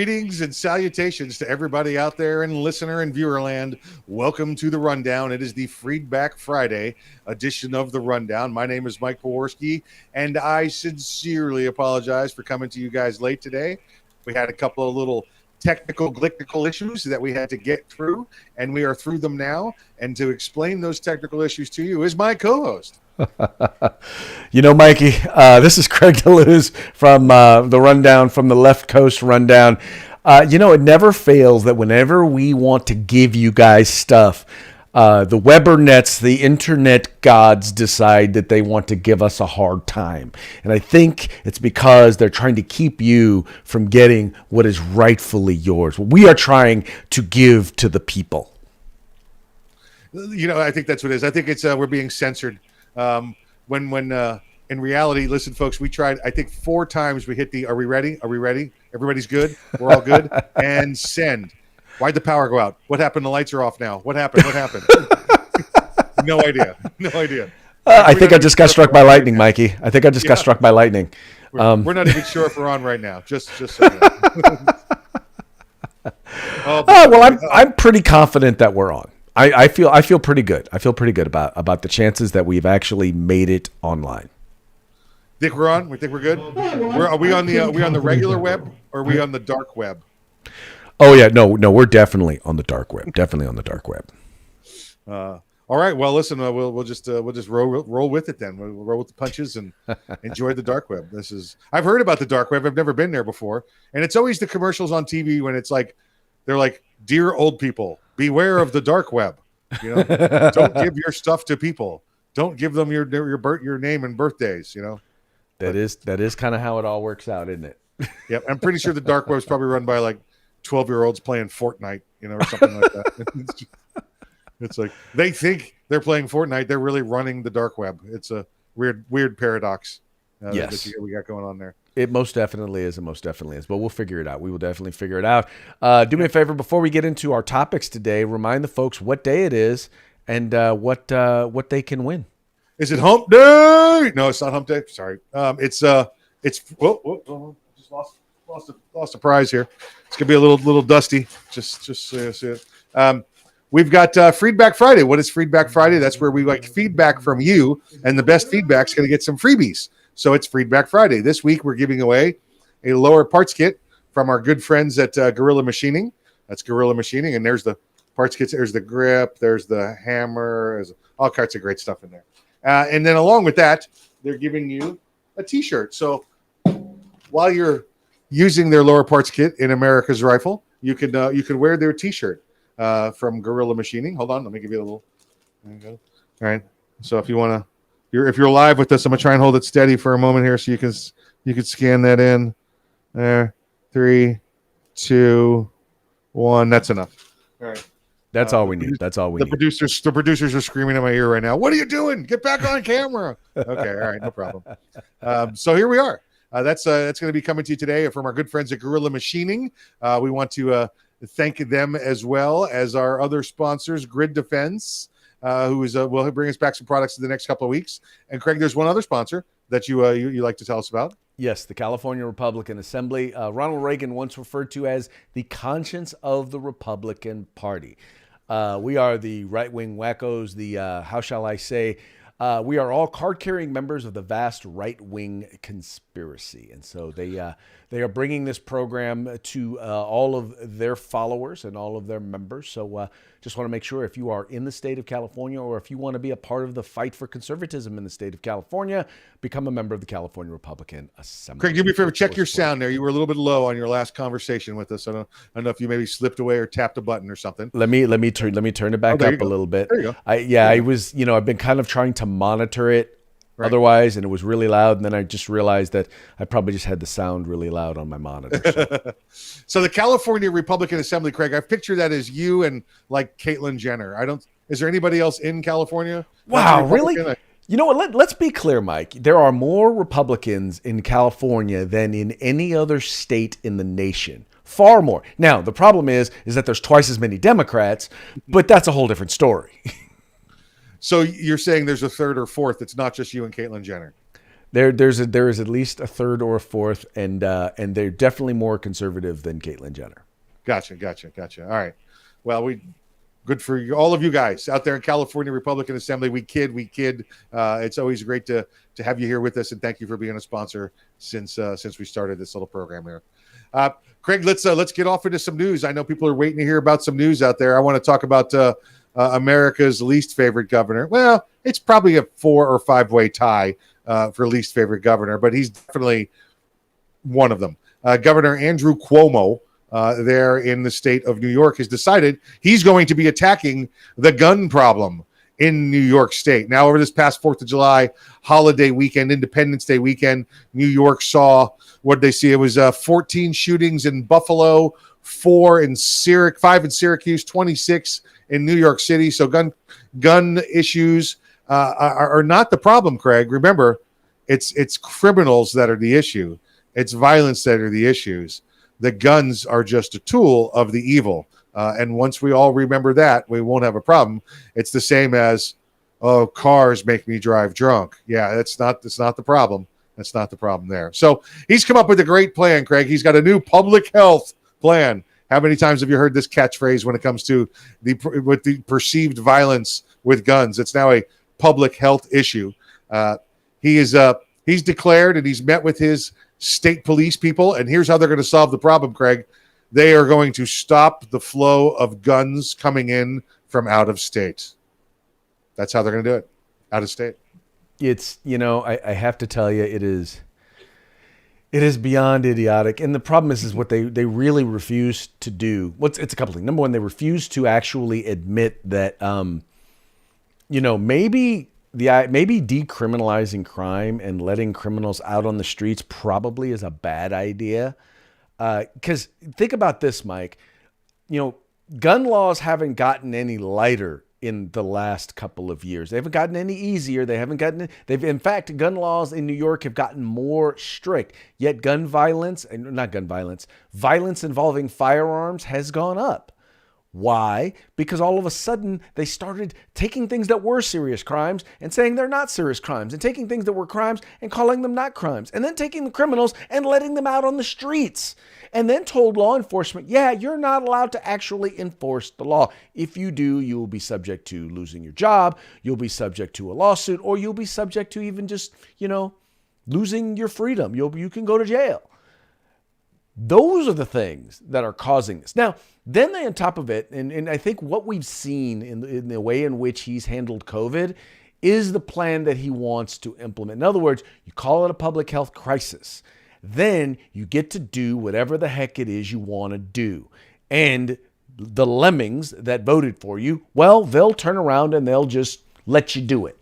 Greetings and salutations to everybody out there in listener and viewer land. Welcome to the Rundown. It is the Freedback Friday edition of the Rundown. My name is Mike Peworski, and I sincerely apologize for coming to you guys late today. We had a couple of little technical issues that we had to get through, and we are through them now. And to explain those technical issues to you is my co-host. Mikey, this is Craig DeLuz from the Rundown, from the Left Coast Rundown. It never fails that whenever we want to give you guys stuff, the Webernets, the internet gods decide that they want to give us a hard time. And I think it's because they're trying to keep you from getting what is rightfully yours. We are trying to give to the people. I think that's what it is. I think it's we're being censored. When in reality, listen, folks, we tried, I think 4 times we hit the, are we ready? Everybody's good. We're all good. And send. Why'd the power go out? What happened? The lights are off now. What happened? No idea. I think I just got struck by lightning, Mikey. I think I just got struck by lightning. We're not even sure if we're on right now. Just so you know. I'm pretty confident that we're on. I feel pretty good. I feel pretty good about the chances that we've actually made it online. Think we're on? We think we're good? Are we on the regular web, or are we on the dark web? Oh yeah, no, we're definitely on the dark web. Definitely on the dark web. All right. Well, listen, we'll just roll with it then. We'll roll with the punches and enjoy the dark web. I've heard about the dark web. I've never been there before, and it's always the commercials on TV when it's like they're like, "Dear old people, beware of the dark web. Don't give your stuff to people. Don't give them your name and birthdays." That is kind of how it all works out, isn't it? Yeah, I'm pretty sure the dark web is probably run by like 12-year-olds playing Fortnite, or something like that. It's like they think they're playing Fortnite. They're really running the dark web. It's a weird paradox yes. that we got going on there. It most definitely is. But we'll figure it out. We will definitely figure it out. Do me a favor before we get into our topics today. Remind the folks what day it is and what they can win. Is it Hump Day? No, it's not Hump Day. Sorry. It's whoa, just lost a prize here. It's gonna be a little dusty. Just so you see it. We've got Freedback Friday. What is Freedback Friday? That's where we like feedback from you, and the best feedback's going to get some freebies. So it's Freedback Friday. This week we're giving away a lower parts kit from our good friends at Gorilla Machining. That's Gorilla Machining, and there's the parts kits. There's the grip. There's the hammer. There's all kinds of great stuff in there. And then along with that, they're giving you a T-shirt. So while you're using their lower parts kit in America's Rifle, you can wear their T-shirt. From Gorilla Machining. Hold on, let me give you a little. There you go. All right. So if you're live with us, I'm gonna try and hold it steady for a moment here, so you can scan that in. There, 3, 2, 1. That's enough. All right. That's all we need. That's all we need. The producers are screaming in my ear right now. What are you doing? Get back on camera. Okay. All right. No problem. So here we are. That's going to be coming to you today from our good friends at Gorilla Machining. We want to thank them as well as our other sponsors, Grid Defense, who will bring us back some products in the next couple of weeks. And Craig, there's one other sponsor that you like to tell us about. Yes, the California Republican Assembly. Ronald Reagan once referred to as the conscience of the Republican Party. We are the right-wing wackos, how shall I say, we are all card-carrying members of the vast right-wing conspiracy. And so they are bringing this program to all of their followers and all of their members. So just want to make sure if you are in the state of California, or if you want to be a part of the fight for conservatism in the state of California, become a member of the California Republican Assembly. Craig, do me a favor, check your sound there. You were a little bit low on your last conversation with us. I don't know if you maybe slipped away or tapped a button or something. Let me turn it back up a little bit. There you go. I was, I've been kind of trying to monitor it. Right. Otherwise, and it was really loud, and then I just realized that I probably just had the sound really loud on my monitor. So the California Republican Assembly, Craig, I picture that as you and like Caitlyn Jenner. Is there anybody else in California? Wow, really? You know what? Let's be clear, Mike. There are more Republicans in California than in any other state in the nation. Far more. Now, the problem is that there's twice as many Democrats, but that's a whole different story. So you're saying there's a third or fourth. It's not just you and Caitlyn Jenner. There is at least a third or a fourth, and they're definitely more conservative than Caitlyn Jenner. Gotcha. All right. Well, good for you, all of you guys out there in California Republican Assembly. We kid. It's always great to have you here with us, and thank you for being a sponsor since we started this little program here. Craig, let's get off into some news. I know people are waiting to hear about some news out there. I want to talk about America's least favorite governor. Well, it's probably a 4 or 5 way tie for least favorite governor, but he's definitely one of them. Governor Andrew Cuomo, there in the state of New York, has decided he's going to be attacking the gun problem in New York State. Now, over this past 4th of July holiday weekend, Independence Day weekend, New York saw, what did they see? It was 14 shootings in Buffalo, 5 in Syracuse, 26 in New York City. So gun issues are not the problem, Craig. Remember, it's criminals that are the issue. It's violence that are the issues. The guns are just a tool of the evil. And once we all remember that, we won't have a problem. It's the same as, oh, cars make me drive drunk. Yeah, that's not the problem. That's not the problem there. So he's come up with a great plan, Craig. He's got a new public health plan. How many times have you heard this catchphrase when it comes to the perceived violence with guns? It's now a public health issue. He's declared, and he's met with his state police people, and here's how they're going to solve the problem, Craig. They are going to stop the flow of guns coming in from out of state. That's how they're going to do it, out of state. It's, I have to tell you, it is beyond idiotic. And the problem is what they really refuse to do. It's a couple things. Number one, they refuse to actually admit that, maybe decriminalizing crime and letting criminals out on the streets probably is a bad idea. Because think about this, Mike. Gun laws haven't gotten any lighter in the last couple of years. They haven't gotten any easier. In fact, gun laws in New York have gotten more strict. Yet violence involving firearms has gone up. Why? Because all of a sudden they started taking things that were serious crimes and saying they're not serious crimes, and taking things that were crimes and calling them not crimes, and then taking the criminals and letting them out on the streets, and then told law enforcement, yeah, you're not allowed to actually enforce the law. If you do, you will be subject to losing your job, you'll be subject to a lawsuit, or you'll be subject to even just, losing your freedom. You can go to jail. Those are the things that are causing this. Now, then they, on top of it, and I think what we've seen in the way in which he's handled COVID is the plan that he wants to implement. In other words, you call it a public health crisis. Then you get to do whatever the heck it is you want to do. And the lemmings that voted for you, well, they'll turn around and they'll just let you do it.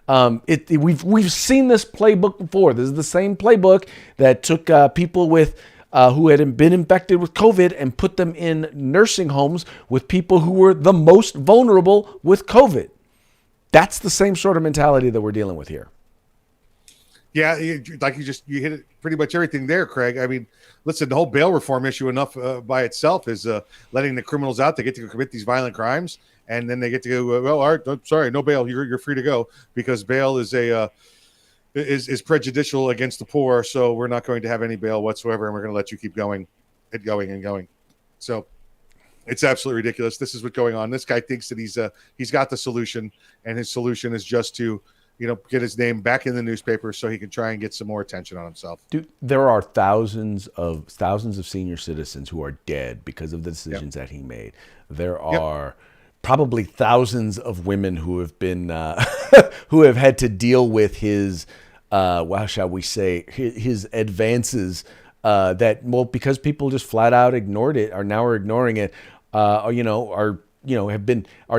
We've seen this playbook before. This is the same playbook that took people with who had been infected with COVID and put them in nursing homes with people who were the most vulnerable with COVID. That's the same sort of mentality that we're dealing with here. Yeah, you hit it, pretty much everything there, Craig. I mean, listen, the whole bail reform issue enough by itself is letting the criminals out. They get to commit these violent crimes, and then they get to go, well, all right, sorry, no bail. You're free to go, because bail is is prejudicial against the poor, so we're not going to have any bail whatsoever, and we're going to let you keep going and going. So it's absolutely ridiculous. This is what's going on. This guy thinks that he's got the solution, and his solution is just to get his name back in the newspaper so he can try and get some more attention on himself. Dude, there are thousands of senior citizens who are dead because of the decisions that he made. There are probably thousands of women who have been who have had to deal with his shall we say, his advances because people just flat out ignored it, are ignoring it, are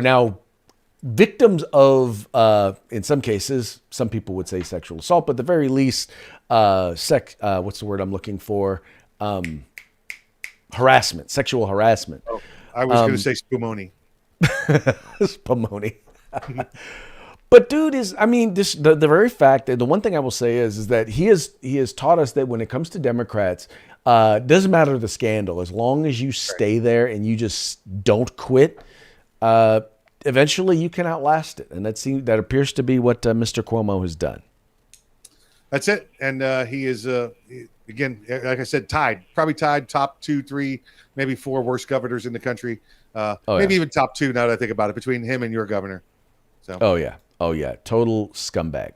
now victims of, in some cases, some people would say sexual assault, but at the very least, what's the word I'm looking for? Harassment, sexual harassment. Oh, I was going to say spumoni. Spumoni. But dude, the very fact that the one thing I will say is that he has taught us that when it comes to Democrats, doesn't matter the scandal, as long as you stay there and you just don't quit, eventually you can outlast it. And that appears to be what Mr. Cuomo has done. That's it. And he is, again, like I said, probably tied top 2, 3, maybe 4 worst governors in the country. Maybe even top 2 now that I think about it, between him and your governor. So. Oh yeah, total scumbag.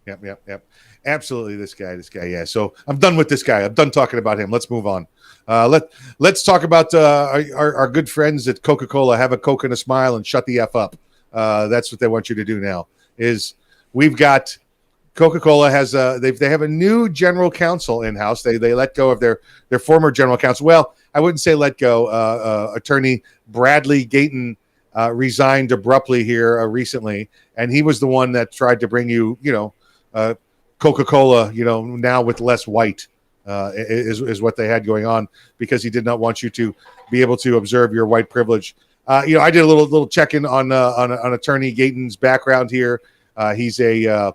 Yep. Absolutely, this guy. Yeah. So I'm done with this guy. I'm done talking about him. Let's move on. Let's talk about our good friends at Coca-Cola. Have a Coke and a smile and shut the F up. That's what they want you to do now. Is we've got Coca-Cola has they have a new general counsel in house. They let go of their former general counsel. Well, I wouldn't say let go. Attorney Bradley Gayton resigned abruptly here recently, and he was the one that tried to bring you Coca-Cola, now with less white is what they had going on, because he did not want you to be able to observe your white privilege. I did a little check-in on Attorney Gayton's background here. He's a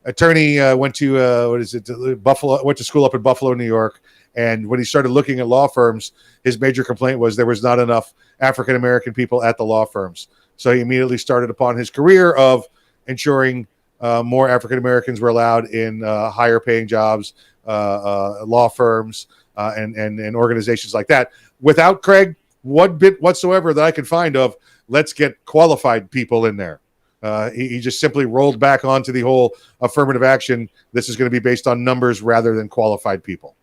attorney. Went to Buffalo. Went to school up in Buffalo, New York. And when he started looking at law firms, his major complaint was there was not enough African American people at the law firms. So he immediately started upon his career of ensuring more African Americans were allowed in higher paying jobs, law firms, and organizations like that. Without, Craig, one bit whatsoever that I could find of let's get qualified people in there. He just simply rolled back onto the whole affirmative action. This is going to be based on numbers rather than qualified people.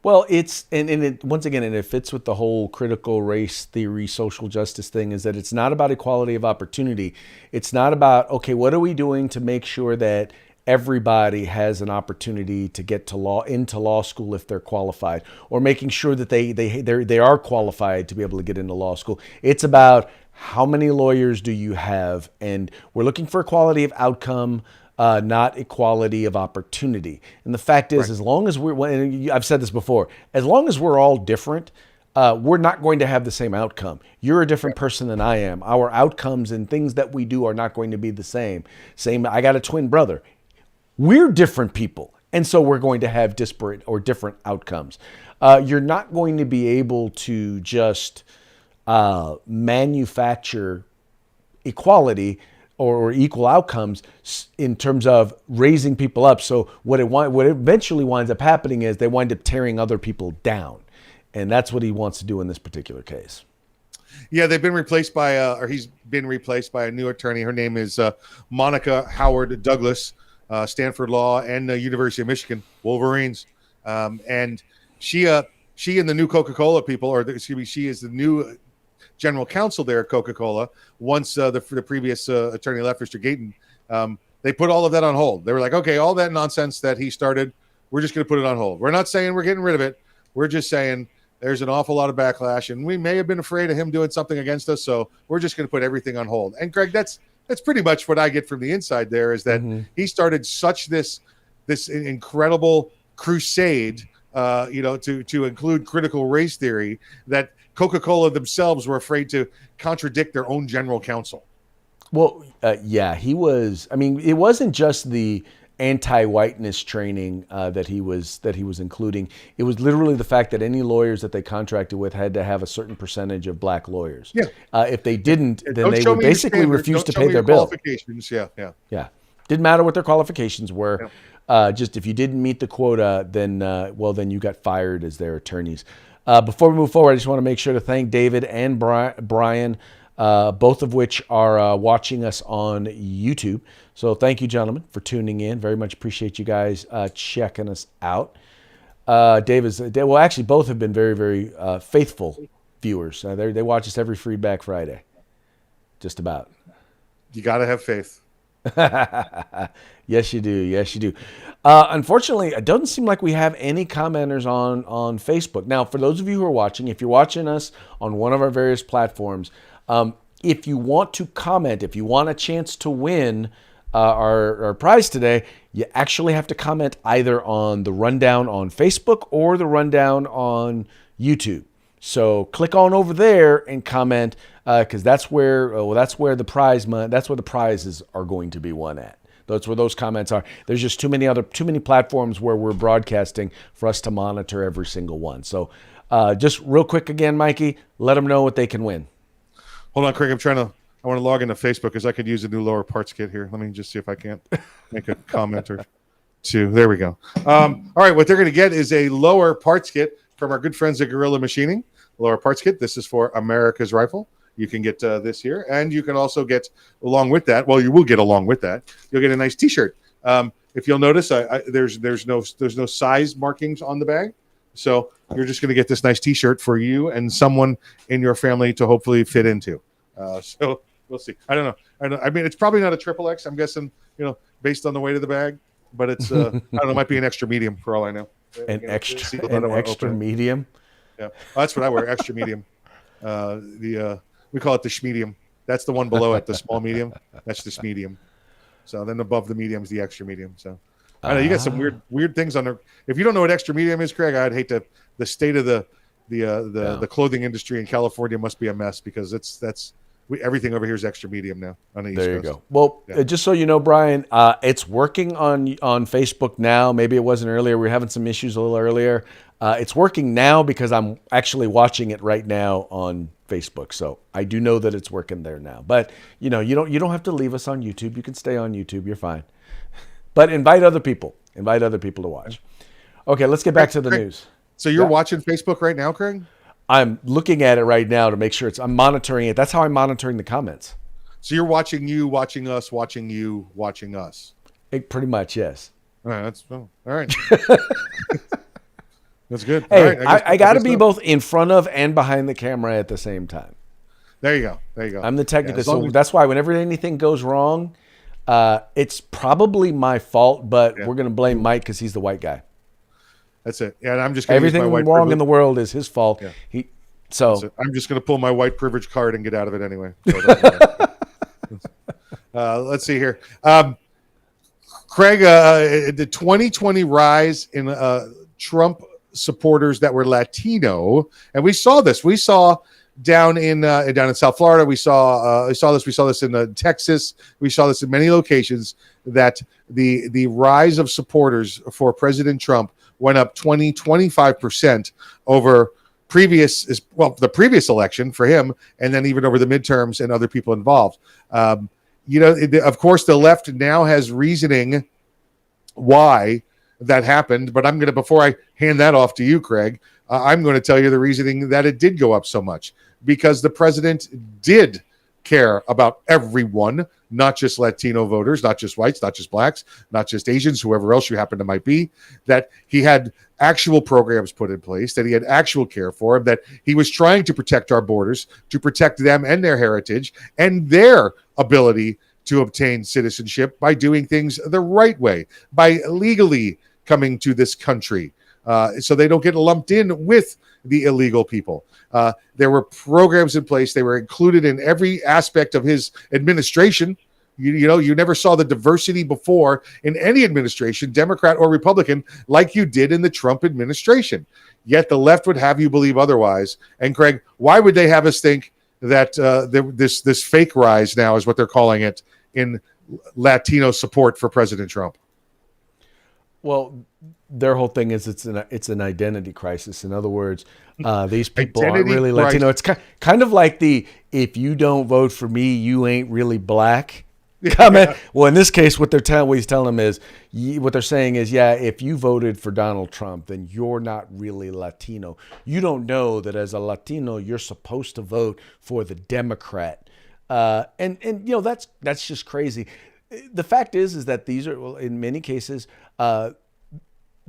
Well, once again, it fits with the whole critical race theory, social justice thing, is that it's not about equality of opportunity. It's not about, okay, what are we doing to make sure that everybody has an opportunity to get into law school if they're qualified, or making sure that they are qualified to be able to get into law school. It's about how many lawyers do you have, and we're looking for equality of outcome, not equality of opportunity. And the fact is, as long as I've said this before, as long as we're all different, we're not going to have the same outcome. You're a different person than I am. Our outcomes and things that we do are not going to be the same. I got a twin brother. We're different people. And so we're going to have disparate or different outcomes. You're not going to be able to just manufacture equality or equal outcomes in terms of raising people up. So what eventually winds up happening is they wind up tearing other people down. And that's what he wants to do in this particular case. Yeah, they've been replaced by, he's been replaced by a new attorney. Her name is Monica Howard Douglas, Stanford Law and the University of Michigan Wolverines. And she and the new Coca-Cola people, she is the new general counsel there at Coca-Cola. Once the previous attorney left, Mr. Gayton, they put all of that on hold. They were like, okay, all that nonsense that he started, we're just going to put it on hold. We're not saying we're getting rid of it. We're just saying there's an awful lot of backlash, and we may have been afraid of him doing something against us, so we're just going to put everything on hold. And Greg, that's pretty much what I get from the inside there, is that he started such this incredible crusade, to include critical race theory, that Coca-Cola themselves were afraid to contradict their own general counsel. Well, he was. I mean, it wasn't just the anti-whiteness training that he was including. It was literally the fact that any lawyers that they contracted with had to have a certain percentage of black lawyers. Yeah. If they didn't, then they would basically refuse to pay their bill. Yeah. Didn't matter what their qualifications were. Yeah. Just if you didn't meet the quota, then you got fired as their attorneys. Before we move forward, I just want to make sure to thank David and Brian, both of which are watching us on YouTube. So thank you, gentlemen, for tuning in. Very much appreciate you guys checking us out. Actually, both have been very, very faithful viewers. They watch us every Freedback Friday, just about. You got to have faith. Yes, you do. Yes, you do. Unfortunately, it doesn't seem like we have any commenters on Facebook. Now, for those of you who are watching, if you're watching us on one of our various platforms, if you want to comment, if you want a chance to win our prize today, you actually have to comment either on the rundown on Facebook or the rundown on YouTube. So click on over there and comment, because that's where the prizes are going to be won at. That's where those comments are. There's just too many platforms where we're broadcasting for us to monitor every single one. So just real quick again, Mikey, let them know what they can win. Hold on, Craig. I'm trying I want to log into Facebook because I could use a new lower parts kit here. Let me just see if I can't make a comment or two. There we go. All right, what they're going to get is a lower parts kit from our good friends at Gorilla Machining. Lower parts kit. This is for America's Rifle. You can get this here, and you can also get along with that. Well, you will get along with that. You'll get a nice T-shirt. If you'll notice, there's no size markings on the bag, so you're just going to get this nice T-shirt for you and someone in your family to hopefully fit into. So we'll see. I don't know. I mean, it's probably not a triple X. I'm guessing, based on the weight of the bag, but it's I don't know. It might be an extra medium for all I know. An extra medium. Yeah, well, that's what I wear. Extra medium. We call it the schmedium. That's the one below it, the small medium. That's the schmedium. So then above the medium is the extra medium. So I know you got some weird things on there. If you don't know what extra medium is, Craig, I'd hate to. The state of the clothing industry in California must be a mess because everything over here is extra medium now on the East Coast. There you go. Well, just so you know, Brian, it's working on Facebook now. Maybe it wasn't earlier. We were having some issues a little earlier. It's working now because I'm actually watching it right now on Facebook. So I do know that it's working there now. But you don't have to leave us on YouTube. You can stay on YouTube. You're fine. But invite other people. Invite other people to watch. Okay, let's get back to the news. So you're watching Facebook right now, Craig? I'm looking at it right now to make sure I'm monitoring it. That's how I'm monitoring the comments. So you're watching you, watching us, watching you, watching us. Pretty much, yes. All right, all right. That's good. Hey, all right, I got to be both in front of and behind the camera at the same time. There you go. I'm the technical, so that's why whenever anything goes wrong, it's probably my fault, but we're going to blame Mike because he's the white guy. That's it. Yeah, and I'm just everything wrong in the world is his fault. Yeah. So I'm just going to pull my white privilege card and get out of it anyway. So let's see here, Craig. The 2020 rise in Trump supporters that were Latino, and we saw this. We saw down in South Florida. We saw this. We saw this in Texas. We saw this in many locations. That the rise of supporters for President Trump went up 25% over the previous election for him, and then even over the midterms and other people involved. Of course, the left now has reasoning why that happened, but before I hand that off to you, Craig, I'm going to tell you the reasoning that it did go up so much, because the president did care about everyone, not just Latino voters, not just whites, not just blacks, not just Asians, whoever else you happen to might be, that he had actual programs put in place, that he had actual care for them, that he was trying to protect our borders, to protect them and their heritage and their ability to obtain citizenship by doing things the right way, by legally coming to this country, so they don't get lumped in with the illegal people. There were programs in place. They were included in every aspect of his administration. You never saw the diversity before in any administration, Democrat or Republican, like you did in the Trump administration. Yet the left would have you believe otherwise. And Craig, why would they have us think that this fake rise now is what they're calling it in Latino support for President Trump? Well, their whole thing is it's an identity crisis. In other words, these people aren't really Latino. It's kind of like if you don't vote for me, you ain't really black comment. Yeah. Well, in this case, what he's telling them is, what they're saying is, if you voted for Donald Trump, then you're not really Latino. You don't know that as a Latino, you're supposed to vote for the Democrat. And that's just crazy. The fact is that these are, in many cases,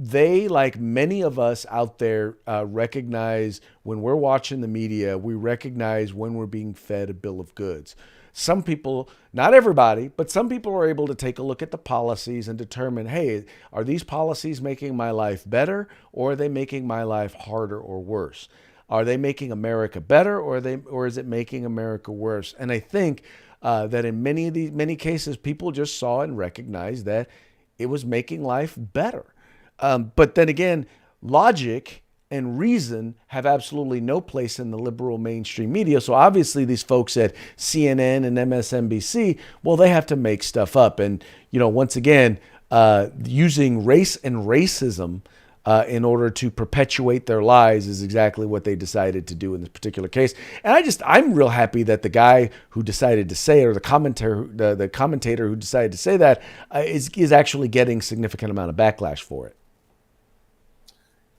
they, like many of us out there, recognize when we're watching the media, we recognize when we're being fed a bill of goods. Some people, not everybody, but some people are able to take a look at the policies and determine, hey, are these policies making my life better, or are they making my life harder or worse? Are they making America better, or is it making America worse? And I think that in many cases, people just saw and recognized that it was making life better. But then again, logic and reason have absolutely no place in the liberal mainstream media. So obviously these folks at CNN and MSNBC, well, they have to make stuff up. And, once again, using race and racism in order to perpetuate their lies is exactly what they decided to do in this particular case. And I'm real happy that the guy who decided to say it, or the commentator who decided to say that, is actually getting significant amount of backlash for it.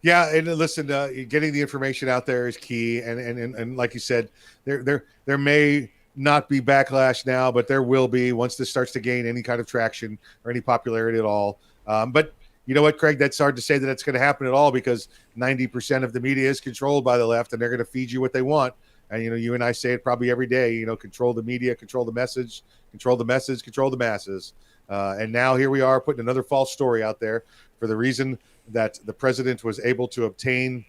Yeah, and listen, getting the information out there is key, and like you said, there may not be backlash now, but there will be once this starts to gain any kind of traction or any popularity at all. But you know what, Craig? That's hard to say that it's going to happen at all because 90% of the media is controlled by the left, and they're going to feed you what they want. And you and I say it probably every day. Control the media, control the message, control the message, control the masses. And now here we are putting another false story out there for the reason that the president was able to obtain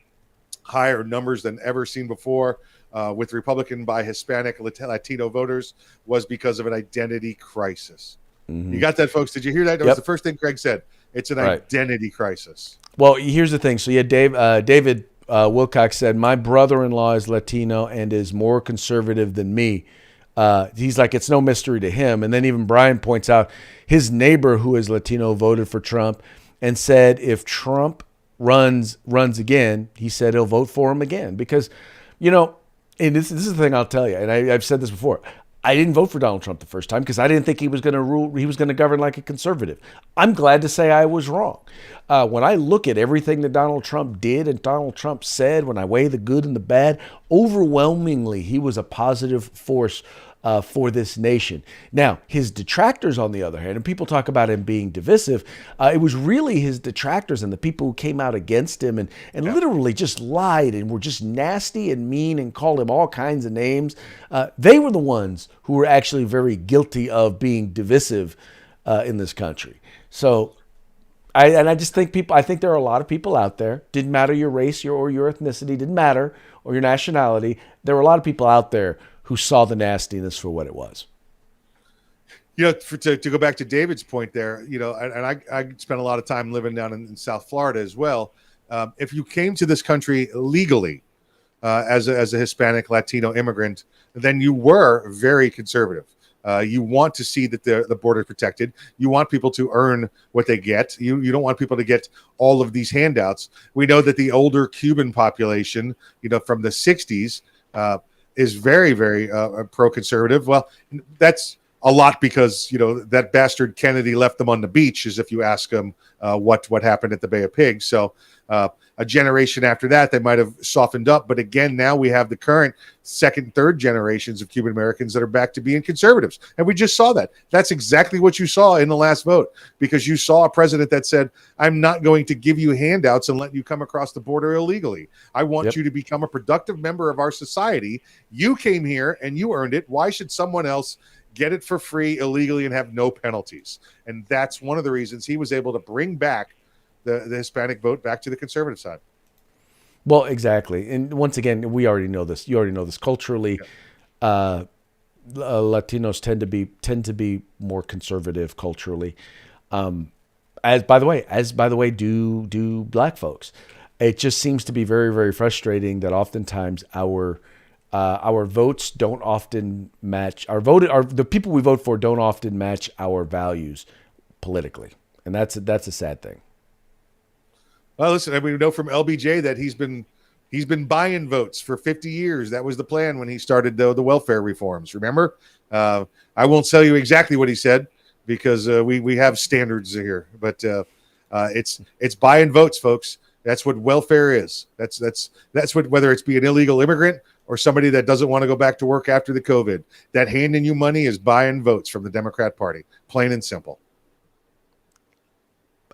higher numbers than ever seen before with Republican by Hispanic Latino voters was because of an identity crisis. Mm-hmm. You got that, folks? Did you hear that? That was the first thing Craig said. It's an identity crisis. Well, here's the thing. So David Wilcox said, my brother-in-law is Latino and is more conservative than me. He's like, it's no mystery to him. And then even Brian points out his neighbor who is Latino voted for Trump and said if Trump runs again, he said he'll vote for him again. Because, and this is the thing I'll tell you, and I've said this before, I didn't vote for Donald Trump the first time because I didn't think he was going to rule. He was going to govern like a conservative. I'm glad to say I was wrong. When I look at everything that Donald Trump did and Donald Trump said, when I weigh the good and the bad, overwhelmingly he was a positive force for this nation. Now, his detractors, on the other hand, and people talk about him being divisive, it was really his detractors and the people who came out against him and literally just lied and were just nasty and mean and called him all kinds of names. They were the ones who were actually very guilty of being divisive in this country. So I just think I think there are a lot of people out there, didn't matter your race or your ethnicity, didn't matter, or your nationality. There were a lot of people out there who saw the nastiness for what it was. To go back to David's point there, and I spent a lot of time living down in South Florida as well. If you came to this country legally as a Hispanic Latino immigrant, then you were very conservative. You want to see that the border protected. You want people to earn what they get. You don't want people to get all of these handouts. We know that the older Cuban population, from the 60s, is very, very pro-conservative. Well, that's a lot because, that bastard Kennedy left them on the beach, as if you ask them what happened at the Bay of Pigs. So a generation after that, they might have softened up. But again, now we have the current second, third generations of Cuban Americans that are back to being conservatives. And we just saw that. That's exactly what you saw in the last vote, because you saw a president that said, I'm not going to give you handouts and let you come across the border illegally. I want you to become a productive member of our society. You came here and you earned it. Why should someone else get it for free illegally and have no penalties? And that's one of the reasons he was able to bring back the Hispanic vote back to the conservative side. Well, exactly. And once again, we already know this. You already know this. Culturally, Latinos tend to be more conservative culturally. As by the way, do Black folks. It just seems to be very, very frustrating that oftentimes our votes don't often match the people we vote for don't often match our values politically, and that's a sad thing. Well, listen, we know from LBJ that he's been buying votes for 50 years. That was the plan when he started the welfare reforms. Remember, I won't tell you exactly what he said because we have standards here, but it's buying votes, folks. That's what welfare is. That's what, whether it's be an illegal immigrant or somebody that doesn't want to go back to work after the COVID, that handing you money is buying votes from the Democrat Party, plain and simple.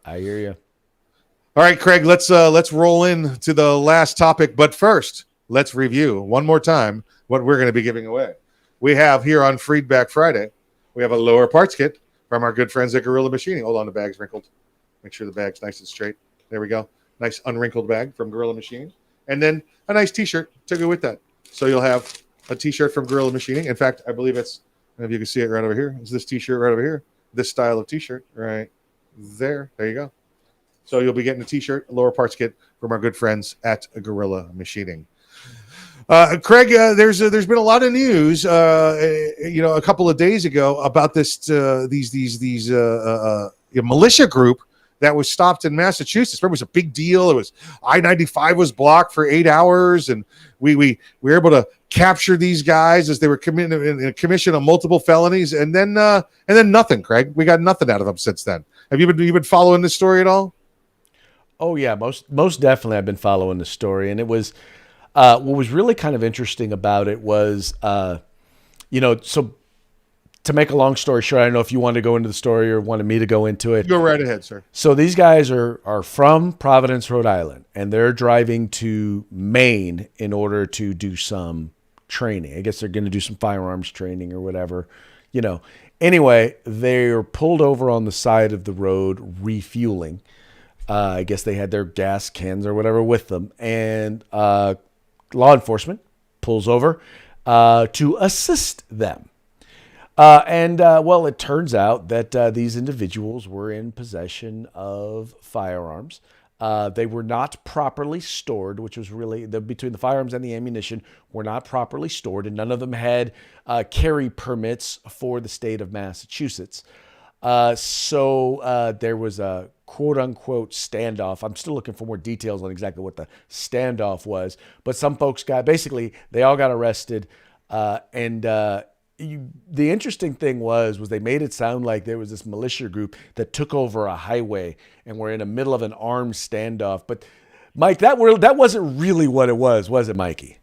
I hear you. All right, Craig, let's roll in to the last topic. But first, let's review one more time what we're going to be giving away. We have here on Freedback Friday, we have a lower parts kit from our good friends at Gorilla Machining. Hold on, the bag's wrinkled. Make sure the bag's nice and straight. There we go. Nice unwrinkled bag from Gorilla Machining. And then a nice T-shirt to go with that. So you'll have a T-shirt from Gorilla Machining. In fact, I believe it's, I don't know if you can see it right over here. It's this T-shirt right over here. This style of T-shirt right there. There you go. So you'll be getting a T-shirt, a lower parts kit from our good friends at Gorilla Machining. Craig, there's been a lot of news, a couple of days ago about this these militia group that was stopped in Massachusetts. Remember, it was a big deal. It was I-95 was blocked for 8 hours, and we were able to capture these guys as they were commission on multiple felonies, and then nothing, Craig. We got nothing out of them since then. Have you been following this story at all? Oh yeah, most definitely. I've been following the story, and it was what was really kind of interesting about it was, so to make a long story short, I don't know if you want to go into the story or wanted me to go into it. Go right ahead, sir. So these guys are from Providence, Rhode Island, and they're driving to Maine in order to do some training. I guess they're going to do some firearms training or whatever, Anyway, they're pulled over on the side of the road refueling. I guess they had their gas cans or whatever with them, and law enforcement pulls over to assist them. Well, it turns out that these individuals were in possession of firearms. They were not properly stored, which was really between the firearms and the ammunition were not properly stored, and none of them had carry permits for the state of Massachusetts. So there was a quote unquote standoff. I'm still looking for more details on exactly what the standoff was, but some folks they all got arrested, the interesting thing was they made it sound like there was this militia group that took over a highway and were in the middle of an armed standoff. But Mike, that wasn't really what it was it, Mikey?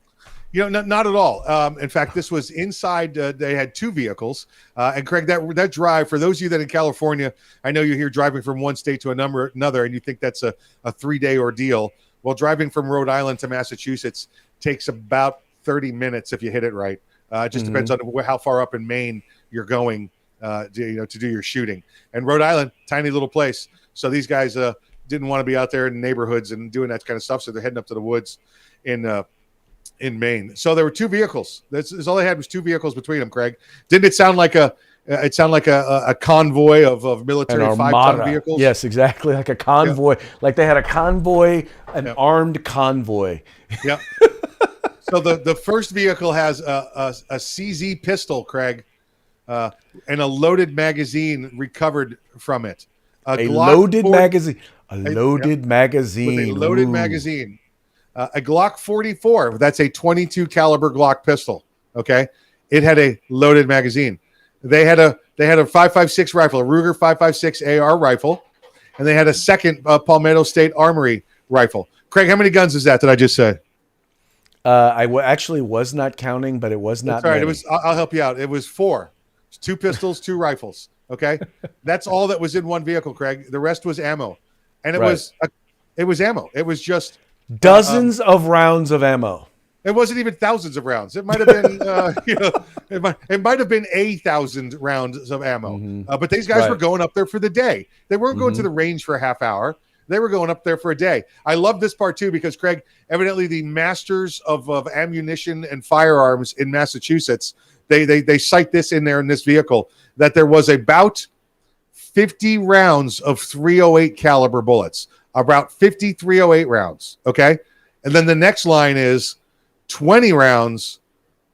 Not at all. In fact, this was inside. They had two vehicles. And Craig, that drive, for those of you that in California, I know you're here driving from one state to another, and you think that's a 3-day ordeal. Well, driving from Rhode Island to Massachusetts takes about 30 minutes if you hit it right. It just depends on how far up in Maine you're going to do your shooting. And Rhode Island, tiny little place. So these guys didn't want to be out there in neighborhoods and doing that kind of stuff. So they're heading up to the woods in Maine. So there were two vehicles. That's all they had was two vehicles between them, Craig. Didn't it sound like a convoy of military 5-ton vehicles? Yes, exactly. Like a convoy. Yeah. Like they had a convoy, armed convoy. Yep. So the first vehicle has a CZ pistol, Craig, and a loaded magazine recovered from it. A loaded magazine. A loaded magazine. With a loaded magazine. A Glock 44. That's a 22 caliber Glock pistol. Okay, it had a loaded magazine. They had a 5.56 rifle, a Ruger 5.56 AR rifle, and they had a second Palmetto State Armory rifle. Craig, how many guns is that? Did I just say? I actually was not counting, but it was not. That's all right. I'll help you out. It was 4. It's 2 pistols, 2 rifles. Okay, that's all that was in one vehicle, Craig. The rest was ammo, and it was ammo. It was just dozens of rounds of ammo. It wasn't even thousands of rounds. It might have been, it might have been 1,000 rounds of ammo. But these guys were going up there for the day. They weren't going to the range for a half hour. They were going up there for a day. I love this part too because Craig, evidently the masters of ammunition and firearms in Massachusetts, they cite this in this vehicle that there was about 50 rounds of 308 caliber bullets, about 50 308 rounds. Okay, and then the next line is 20 rounds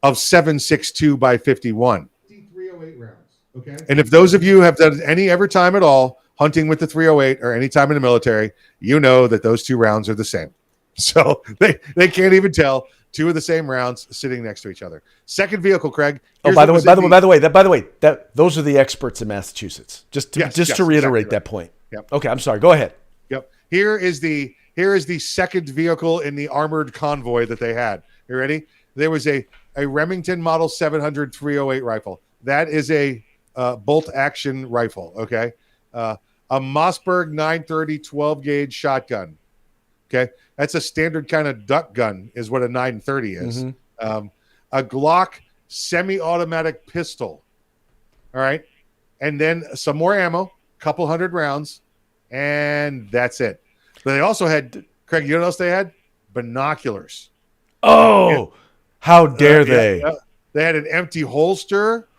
of 7.62 by 51. 308 rounds. Okay, and if those of you have done ever time at all hunting with the 308 or any time in the military, you know that those 2 rounds are the same. So they can't even tell 2 of the same rounds sitting next to each other. Second vehicle, Craig. By the way, those are the experts in Massachusetts. Just to reiterate that point. Yep. Okay, I'm sorry. Go ahead. Yep. Here is the second vehicle in the armored convoy that they had. You ready? There was a Remington Model 700 308 rifle. That is a bolt action rifle. Okay. A Mossberg 930 12 gauge shotgun. Okay, that's a standard kind of duck gun, is what a 930 is. A Glock semi-automatic pistol. All right, and then some more ammo, couple hundred rounds, and that's it. But they also had, Craig, you know what else they had? Binoculars. Oh, how dare they? They had an empty holster,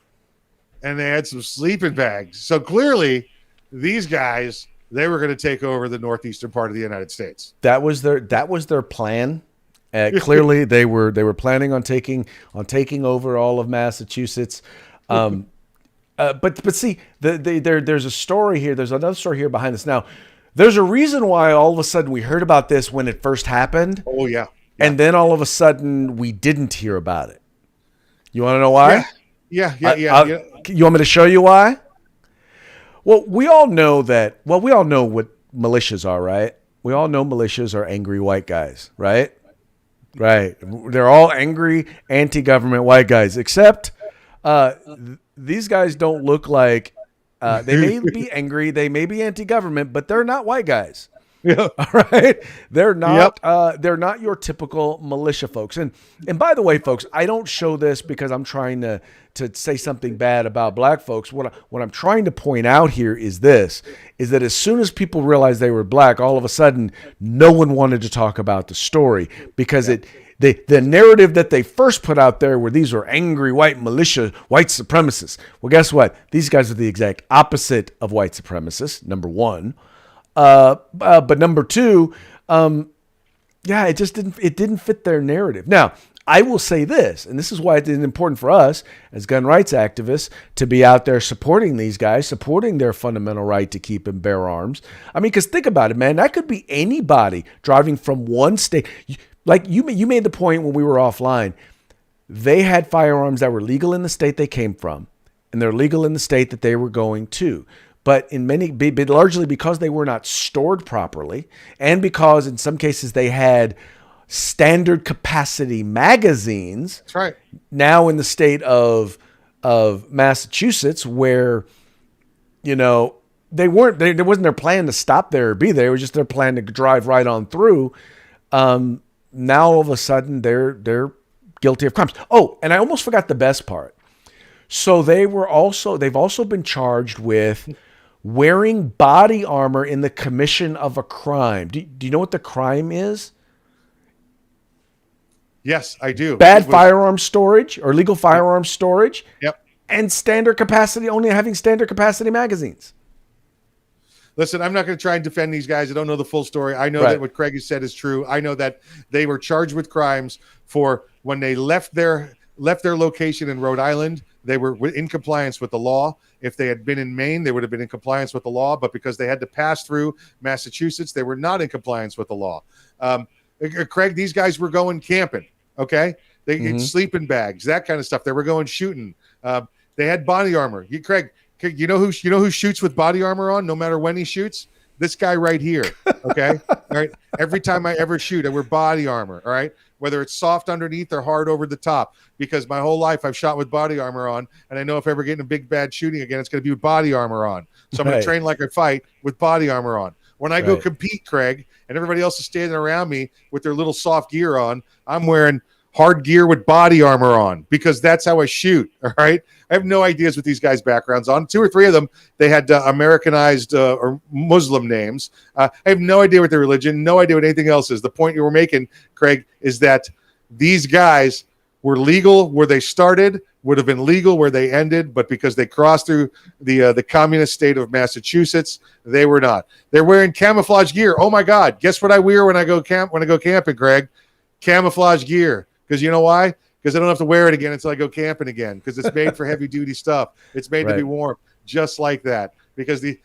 and they had some sleeping bags. So clearly, these guys, they were going to take over the northeastern part of the United States. That was their plan. Clearly, they were planning on taking over all of Massachusetts. But see, there's a story here. There's another story here behind this. Now, There's a reason why all of a sudden we heard about this when it first happened, Oh yeah. and then all of a sudden we didn't hear about it. You want to know why? Yeah. You want me to show you why? Well, we all know that. Well, we all know what militias are, right? We all know militias are angry white guys, right? Right. They're all angry, anti-government white guys, except these guys don't look like. They may be angry, they may be anti-government, but they're not white guys. Yeah. All right. They're not they're not your typical militia folks. And by the way, folks, I don't show this because I'm trying to say something bad about black folks. What I'm trying to point out here is that as soon as people realized they were black, all of a sudden no one wanted to talk about the story because the narrative that they first put out there were these were angry white militia, white supremacists. Well, guess what? These guys are the exact opposite of white supremacists, number one. But number two, it just didn't fit their narrative. Now, I will say this, and this is why it's important for us as gun rights activists to be out there supporting these guys, supporting their fundamental right to keep and bear arms. I mean, because think about it, man, that could be anybody driving from one state. Like you made the point when we were offline, they had firearms that were legal in the state they came from, and they're legal in the state that they were going to. But largely because they were not stored properly, and because in some cases they had standard capacity magazines. That's right. Now in the state of Massachusetts, where they weren't, there wasn't their plan to stop there or be there. It was just their plan to drive right on through. Now all of a sudden they're guilty of crimes. Oh, and I almost forgot the best part. So they've also been charged with wearing body armor in the commission of a crime. Do you know what the crime is? Yes, I do. Bad firearm storage or illegal firearm storage. Yep. And only having standard capacity magazines. Listen, I'm not going to try and defend these guys. I don't know the full story. I know that what Craig has said is true. I know that they were charged with crimes for when they left their location in Rhode Island. They were in compliance with the law. If they had been in Maine, they would have been in compliance with the law. But because they had to pass through Massachusetts, they were not in compliance with the law. Craig, these guys were going camping. Okay, they had sleeping bags, that kind of stuff. They were going shooting. They had body armor. Craig, you know who shoots with body armor on, no matter when he shoots? This guy right here. Okay, all right. Every time I ever shoot, I wear body armor. All right. Whether it's soft underneath or hard over the top, because my whole life I've shot with body armor on, and I know if I ever get in a big bad shooting again, it's going to be with body armor on. So I'm going to train like I fight with body armor on. When I go compete, Craig, and everybody else is standing around me with their little soft gear on, I'm wearing hard gear with body armor on because that's how I shoot. All right. I have no ideas what these guys' backgrounds on. 2 or 3 of them, they had Americanized or Muslim names. I have no idea what their religion, no idea what anything else is. The point you were making, Craig, is that these guys were legal where they started, would have been legal where they ended, but because they crossed through the communist state of Massachusetts, they were not. They're wearing camouflage gear. Oh my God! Guess what I wear when I go camping, Greg? Camouflage gear. Because you know why? Because I don't have to wear it again until I go camping again. Because it's made for heavy duty stuff. It's made to be warm, just like that. Because the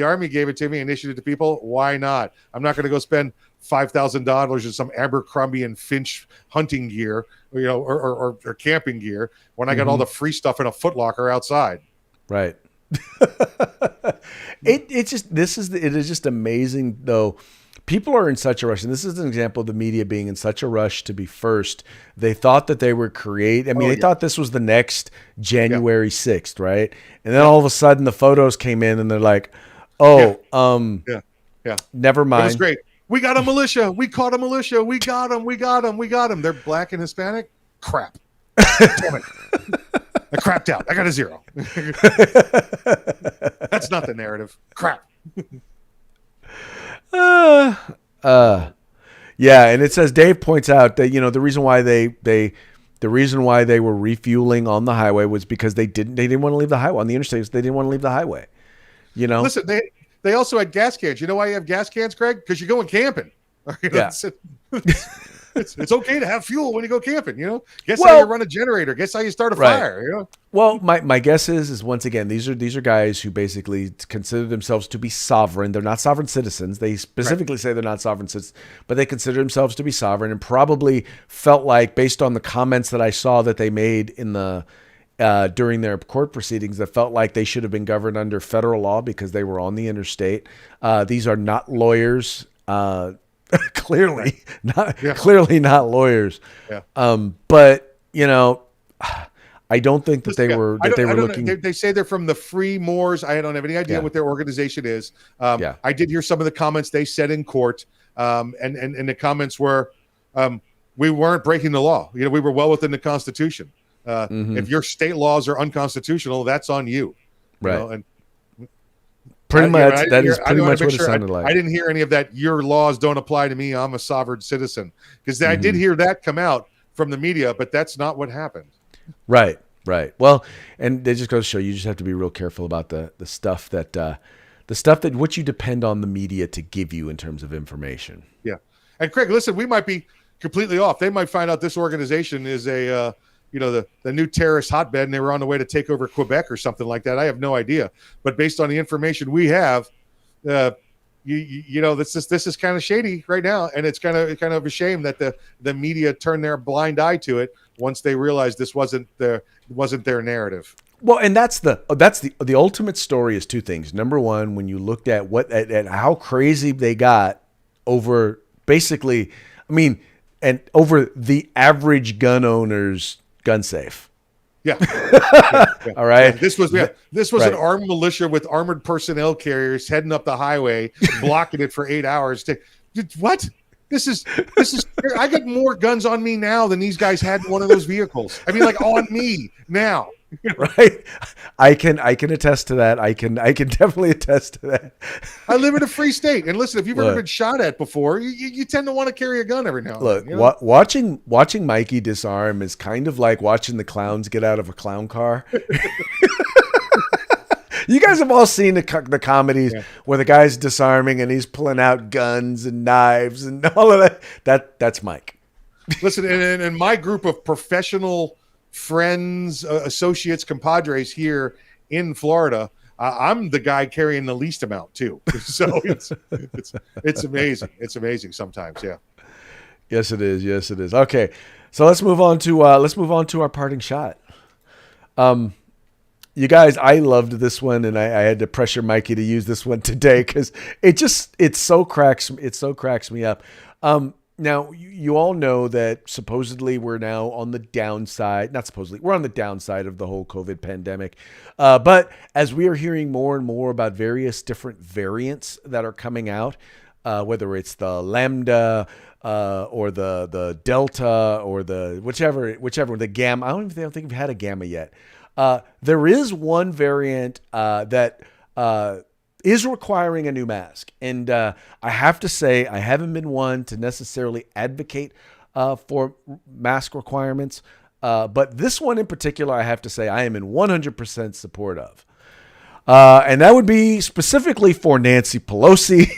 Army gave it to me and issued it to people. Why not? I'm not going to go spend $5,000 on some Abercrombie and Finch hunting gear, or camping gear when I got all the free stuff in a Foot Locker outside. Right. It is just amazing though. People are in such a rush, and this is an example of the media being in such a rush to be first. They thought that they were they thought this was the next January 6th, right? And then all of a sudden the photos came in and they're like, never mind. It was great. We got a militia. We caught a militia. We got them. They're black and Hispanic. Crap. Damn it. I crapped out. I got a 0. That's not the narrative. Crap. And it says Dave points out that the reason why they were refueling on the highway was because they didn't want to leave the highway on the interstates. They didn't want to leave the highway. Listen, they also had gas cans. You know why you have gas cans, Craig? Because you're going camping. It's okay to have fuel when you go camping. Guess how Well, you run a generator. Guess how you start a right. fire. Well, my guess is once again these are guys who basically consider themselves to be sovereign. They're not sovereign citizens. They specifically say they're not sovereign citizens, but they consider themselves to be sovereign, and probably felt like, based on the comments that I saw that they made in the during their court proceedings, that felt like they should have been governed under federal law because they were on the interstate. These are not lawyers. Clearly, clearly not lawyers. Yeah. But I don't think that they Yeah. were I don't looking. know. They say they're from the Free Moors. I don't have any idea what their organization is. I did hear some of the comments they said in court, and the comments were, we weren't breaking the law. We were well within the Constitution. If your state laws are unconstitutional, that's on you. Right. And pretty much that is pretty much what it sounded like. I didn't hear any of that. Your laws don't apply to me. I'm a sovereign citizen. Because I did hear that come out from the media, but that's not what happened. Right. Well, and they just go to show you just have to be real careful about the stuff that what you depend on the media to give you in terms of information. Yeah. And Craig, listen, we might be completely off. They might find out this organization is the new terrorist hotbed, and they were on the way to take over Quebec or something like that. I have no idea. But based on the information we have, this is kind of shady right now, and it's kind of a shame that the media turned their blind eye to it once they realized this wasn't their narrative. Well, and that's the ultimate story is two things. Number one, when you looked at at how crazy they got over basically, and over the average gun owner's gun safe. Yeah. All right. Yeah. This was an armed militia with armored personnel carriers heading up the highway, blocking it for 8 hours. What? This is. I got more guns on me now than these guys had in one of those vehicles. On me now. Right. I can attest to that. I can definitely attest to that. I live in a free state, and listen, if you've ever been shot at before, you tend to want to carry a gun every now and then. Watching Mikey disarm is kind of like watching the clowns get out of a clown car. You guys have all seen the comedies where the guy's disarming and he's pulling out guns and knives and all of that. That's Mike. Listen, and my group of professional friends, associates, compadres here in Florida, I'm the guy carrying the least amount too. So it's amazing. It's amazing sometimes. Yeah. Yes, it is. Yes, it is. Okay, so let's move on to our parting shot. You guys, I loved this one, and I had to pressure Mikey to use this one today because it so cracks me up. Now, you all know that supposedly we're now on the downside. Not supposedly, we're on the downside of the whole COVID pandemic. But as we are hearing more and more about various different variants that are coming out, whether it's the Lambda or the Delta or the whichever the Gamma. I don't think we've had a Gamma yet. There is one variant that is requiring a new mask. And I have to say, I haven't been one to necessarily advocate for mask requirements. But this one in particular, I have to say, I am in 100% support of. And that would be specifically for Nancy Pelosi.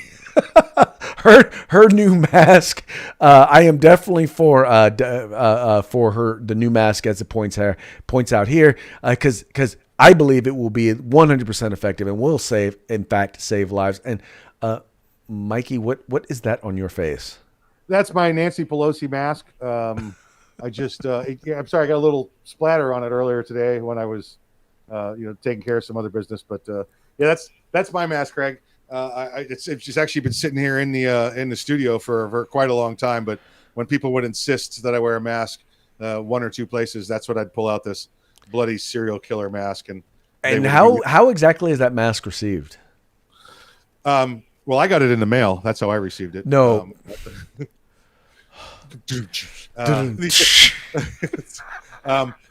her new mask. I am definitely for the new mask, as it points out here, because I believe it will be 100% effective and will save lives. And Mikey, what is that on your face? That's my Nancy Pelosi mask. I'm sorry, I got a little splatter on it earlier today when I was taking care of some other business. But that's my mask, Craig. It's just actually been sitting here in the studio for quite a long time. But when people would insist that I wear a mask, one or two places, that's what I'd pull out this bloody serial killer mask. And how exactly is that mask received? Well, I got it in the mail. That's how I received it. No.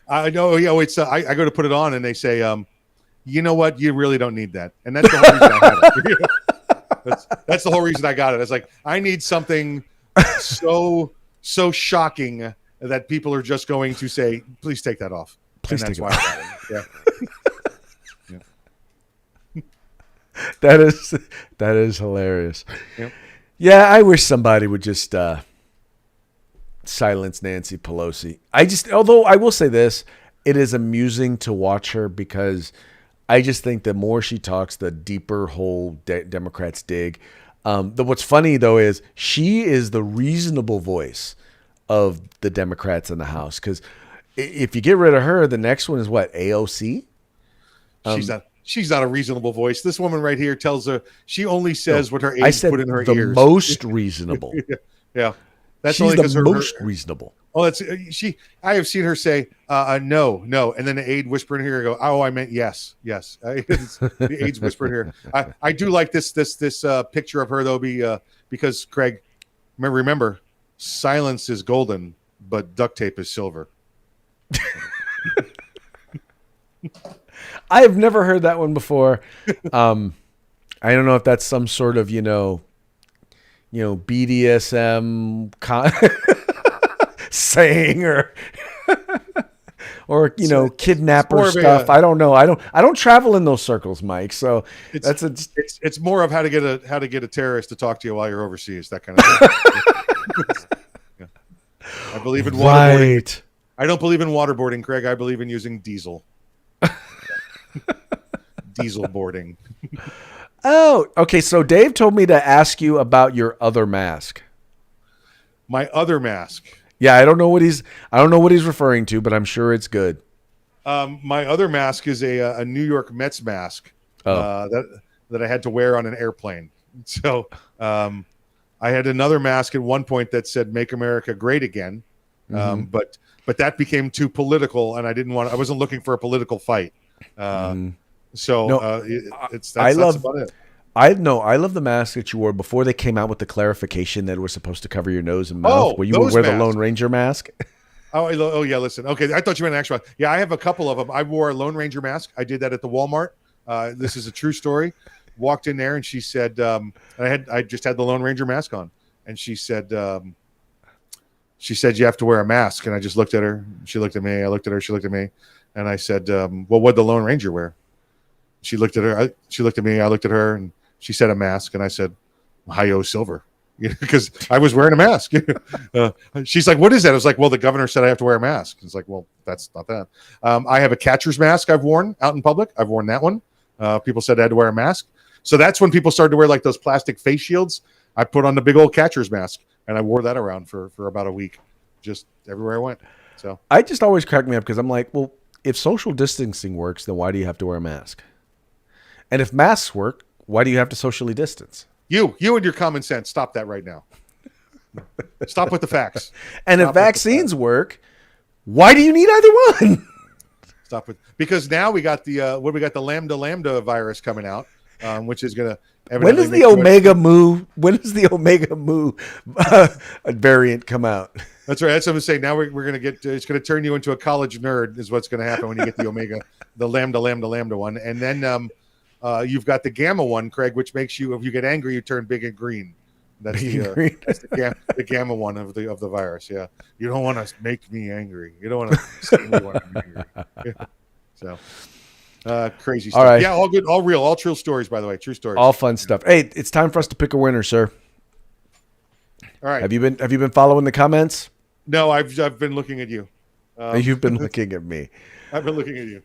I know. It's I go to put it on, and they say, you know what? You really don't need that. And that's the whole reason I had it. That's the whole reason I got it. It's like, I need something so shocking that people are just going to say, please take that off. Please take it off. I got it. Yeah. That is hilarious. Yep. Yeah, I wish somebody would just silence Nancy Pelosi. Although I will say this, it is amusing to watch her because I just think the more she talks, the deeper hole Democrats dig. What's funny though is she is the reasonable voice of the Democrats in the House, because if you get rid of her, the next one is what, AOC? She's not a reasonable voice. This woman right here tells her she only says what her aides put in her the ears. Most reasonable. Yeah, that's She's only the most reasonable. Oh, that's she. I have seen her say no, and then the aide whisper in here, go, "Oh, I meant yes." The aides whisper in here. I do like this picture of her though, because Craig, remember, silence is golden, but duct tape is silver. I have never heard that one before. I don't know if that's some sort of BDSM saying or kidnapper stuff. I don't know. I don't travel in those circles, Mike. So it's more of how to get a terrorist to talk to you while you're overseas. That kind of thing. Yeah. I believe in waterboarding. Right. I don't believe in waterboarding, Craig. I believe in using diesel. Diesel boarding. Oh, okay. So Dave told me to ask you about your other mask. My other mask. Yeah, I don't know what he's referring to, but I'm sure it's good. My other mask is a New York Mets mask that I had to wear on an airplane. So I had another mask at one point that said "Make America Great Again," but that became too political, and I wasn't looking for a political fight. So that's about it. I love the mask that you wore before they came out with the clarification that it was supposed to cover your nose and mouth. Where you would wear the Lone Ranger mask. Oh yeah. Listen. Okay, I thought you meant an actual. Yeah, I have a couple of them. I wore a Lone Ranger mask. I did that at the Walmart. This is a true story. Walked in there and she said, I just had the Lone Ranger mask on, and she said you have to wear a mask. And I just looked at her. She looked at me. I looked at her. She looked at me. And I said, well, what'd the Lone Ranger wear? She looked at her. She looked at me. I looked at her, and she said a mask. And I said, Hi-Yo Silver, because I was wearing a mask. She's like, what is that? I was like, well, the governor said I have to wear a mask. It's like, well, that's not that. I have a catcher's mask I've worn out in public. I've worn that one. People said I had to wear a mask. So that's when people started to wear like those plastic face shields. I put on the big old catcher's mask, and I wore that around for about a week, just everywhere I went. So I just always crack me up because I'm like, well, if social distancing works, then why do you have to wear a mask? And if masks work, why do you have to socially distance? You and your common sense, stop that right now. Stop with the facts. And if vaccines work, why do you need either one? Because now we got the the lambda virus coming out, which is going to. When does the Omega Mu variant come out? That's right. That's what I'm saying. Now we're going to get. It's going to turn you into a college nerd. Is what's going to happen when you get the lambda one, and then you've got the gamma one, Craig, which makes you, if you get angry, you turn big and green. That's the gamma one of the virus. Yeah, you don't want to make me angry. You don't want to see me when I'm angry. Yeah. So, crazy stuff. All right. Yeah, all good, all real, all true stories. By the way, true stories. All fun stuff. Hey, it's time for us to pick a winner, sir. All right. Have you been following the comments? No, I've been looking at you. You've been looking at me. I've been looking at you.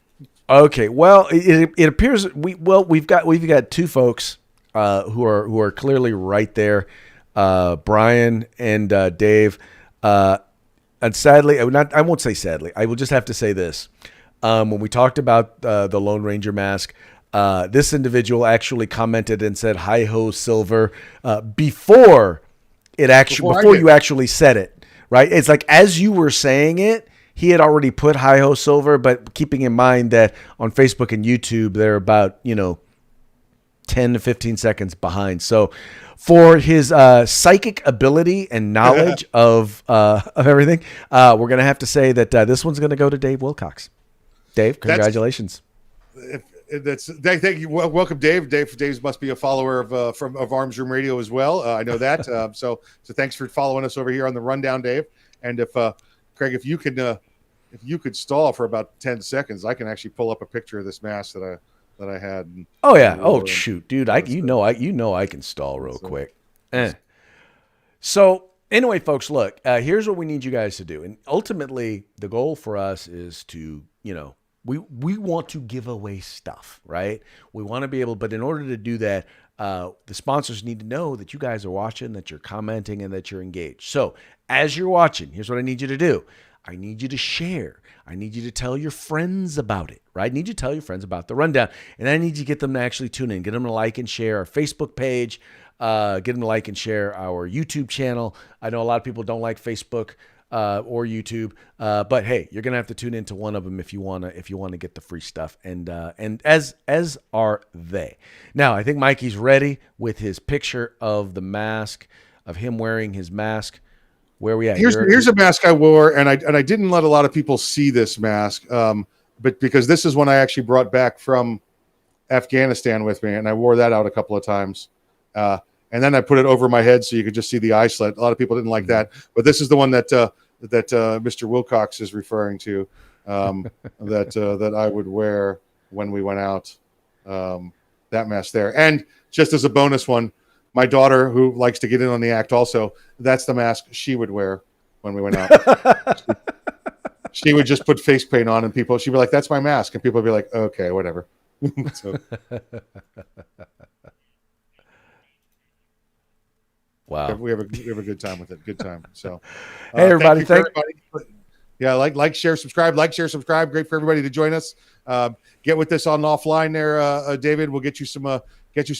Okay. Well, it appears we've got two folks who are clearly right there, Brian and Dave. And sadly, I won't say sadly. I will just have to say this. When we talked about the Lone Ranger mask, this individual actually commented and said "Hi-ho Silver" before you actually said it. Right? It's like as you were saying it, he had already put "Hi-ho Silver," but keeping in mind that on Facebook and YouTube they're about 10 to 15 seconds behind. So for his psychic ability and knowledge of everything, we're gonna have to say that this one's gonna go to Dave Wilcox. Dave, congratulations. Thank you. Welcome, Dave. Dave must be a follower of Arms Room Radio as well. I know that. So thanks for following us over here on the rundown, Dave. And if Craig, if you could stall for about 10 seconds, I can actually pull up a picture of this mask that I had. Oh yeah. Oh shoot, dude. I can stall real quick. So Anyway, folks, look, here's what we need you guys to do. And ultimately, the goal for us is to, we want to give away stuff, right? We want to be able, but in order to do that, the sponsors need to know that you guys are watching, that you're commenting, and that you're engaged. So as you're watching, here's what I need you to do. I need you to share. I need you to tell your friends about it, right? I need you to tell your friends about the rundown. And I need you to get them to actually tune in, get them to like and share our Facebook page, get them to like and share our YouTube channel. I know a lot of people don't like Facebook or YouTube, but hey, you're gonna have to tune into one of them if you wanna get the free stuff, and as are they. Now, I think Mikey's ready with his picture of the mask, of him wearing his mask. Where are we at? Here's a mask I wore, and I didn't let a lot of people see this mask, but because this is one I actually brought back from Afghanistan with me, and I wore that out a couple of times. And then I put it over my head so you could just see the eye slit. A lot of people didn't like that, but this is the one that Mr. Wilcox is referring to, that I would wear when we went out. That mask there, and just as a bonus one, my daughter, who likes to get in on the act, also, that's the mask she would wear when we went out. She would just put face paint on, and she'd be like, "That's my mask," and people would be like, "Okay, whatever." So. Wow, we have a good time with it. Good time. So, hey everybody, thank everybody. Yeah, like, share, subscribe. Great for everybody to join us. Get with us on offline there, David. We'll get you some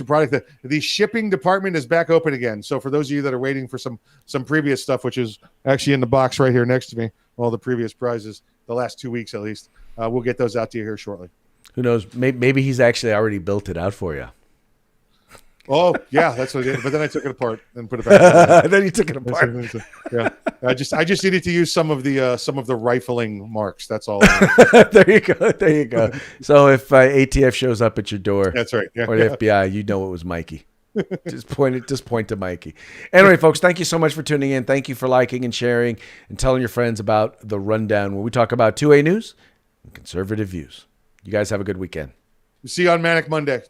product. The shipping department is back open again. So for those of you that are waiting for some previous stuff, which is actually in the box right here next to me, all the previous prizes, the last 2 weeks at least, we'll get those out to you here shortly. Who knows? Maybe he's actually already built it out for you. Oh yeah, that's what I did. But then I took it apart and put it back. Then you took it apart. Yeah, I just needed to use some of the rifling marks. That's all. There you go. So if ATF shows up at your door, that's right. Yeah, or the FBI, you know it was Mikey. Just point to Mikey. Anyway, folks, thank you so much for tuning in. Thank you for liking and sharing and telling your friends about the rundown, where we talk about 2A news and conservative views. You guys have a good weekend. See you on Manic Monday.